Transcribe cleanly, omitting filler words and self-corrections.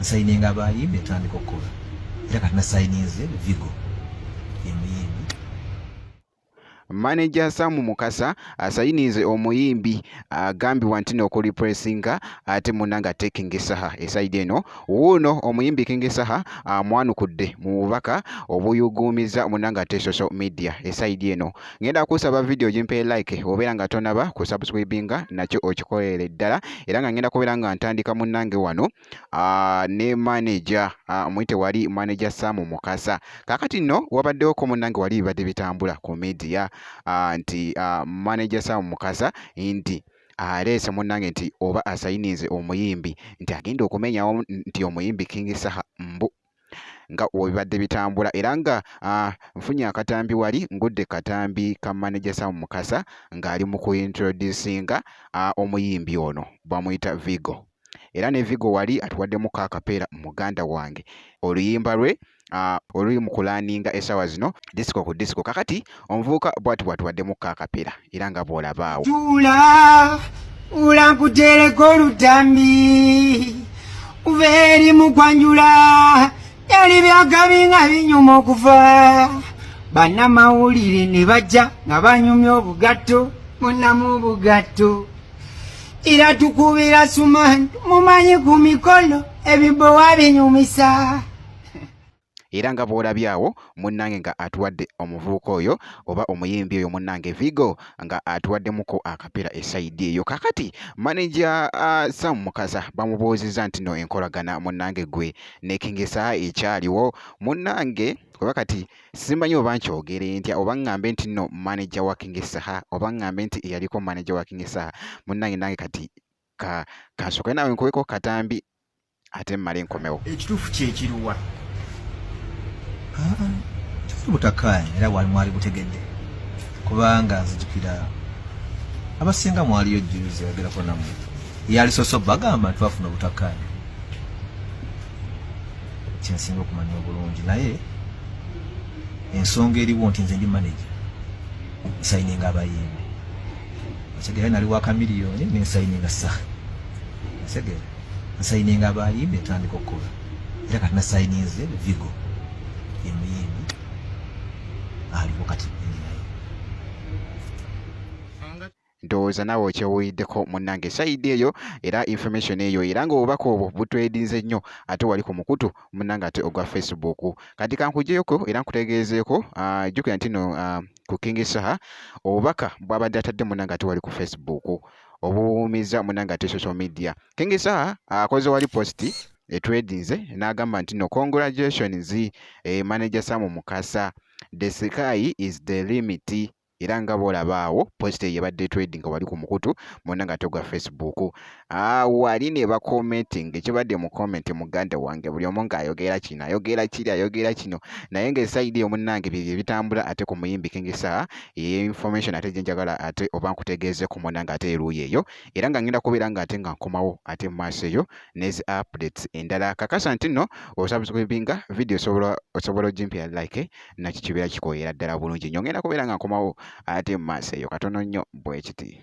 Nsayininga abayimbi etandika okukola era kati nasayininze Vigo emuyimbi. Manager Sam Mukasa asayinize omuyimbi agambibwa nti n'okulipressinga ate munanga ate King Saha esaidi eno. Wuuno omuyimbi King Saha mwanukudde mu bubaka obuyuguumiza munanga ate social media esaidi eno. Ngenda kusaba video gimpe like obeera nga tonaba ku subscribinga nakyo okikolere ddala, era nga ngenda kubeera nga ntandika munange wano ne manager omuyite wali manager Sam Mukasa. Kakati nno wabaddewo ko munange wali bibadde bitambula ku media nti manager Sam Mukasa nti aleese munnange nti oba asayinize omuyimbi nti agenda okumenyawo nti omuyimbi King Saha mbu nga webibadde bitambula, era nga nfunye akatambi wali ngudde katambi ka manager Sam Mukasa ng'ali mu kuintroducinga omuyimbi ono bamuyita Vigo, era ne Vigo wali atuwaddemu kaakapeera muganda wange oluyimba lwe oluli mu kulaninga essaawa zino disco ku disco. Kakati omuvubuka bwatuwaddemu kaakapeera era nga bw'olabaawo. Tula ulankutereko olutambi ubeeri mu kwanjula yali byagabi nga binyuma okuva bannamawulire ne bajja nga banyumya obugatto munnamu obugatto era tukubira suma mumanyi ku mikolo ebibowa binyumisa. Era nga bw'olabyawo munnange nga atuwadde omuvubuka oyo oba omuyimbi oyo munnange Vigo nga atuwaddemuko akapeera esaidi eyo. Kakati manager Sam Mukasa bamubuuzizza nti no enkolagana munnange gwe ne King Saha ekyaliwo munnange, kuba kati simanyi oba nkyogere ntya, oba ŋŋambe nti no manager wa King Saha oba ŋŋambe nti eyaliko manager wa King Saha. Munnange nange kati kasooke naawe nkubeko katambi ate mmale nkomewo. Ekituufu kyekiruwa? Kifuna butakkaanya era mwali butegedde, kubanga nzijukira abasinga mwaliyo juzi yagerako nammwe yali soso bagamba twafuna butakkaanya. Kyensinga okumanya obulungi naye ensonga eriwo nti nze ndi manager nsayininga abayimbi nsegera nali wa kamiliyoni nensayininga Saha nsegera nsayininga abayimbi etandika okukola era kati nasayininze Vigo emuyimbi aliwo kati naye. Ndowooza naawe okyewuliddeko munnange sayidi eyo era information eyo, era ng'obubaka obwo butwedinze nnyo ate wali ku mukutu munnange ate ogwa Facebook. Kati kankuggyeko era nkutegeezeeko jjukira nti no ku King Saha obubaka bw'abadde atadde munnange ate wali ku Facebook obuwuumiza munnange ate social media. King Saha akoze wali posti etwedinze n'agamba nti no congratulations manager Sam Mukasa, the sky is the limit. Era nga bw'olabaawo post eyabadde etwedinga wali ku mukutu munnange ate gwa Facebook. Wali ne bakomenting ekibadde mu comment muganda wange buli omu ng'ayogera kino ayogera kiri ayogera kino, naye ng'esayidi eyo munnange bye bitambula ate ku muyimbi King Saha information ate gye njagala ate oba nkutegeezeeko munnange ate eruuyi eyo, era nga ngenda kubeera nga ate nga nkomawo ate mu maaso eyo n'ezi updates endala. Kakasa nti nno osubscribinga video osobola ogimpya like nakyo kibeera kikoyera ddala bulungi nnyo. Ngenda kubeera nga nkomawo ate mu maaso eyo katono nnyo bwe kiti.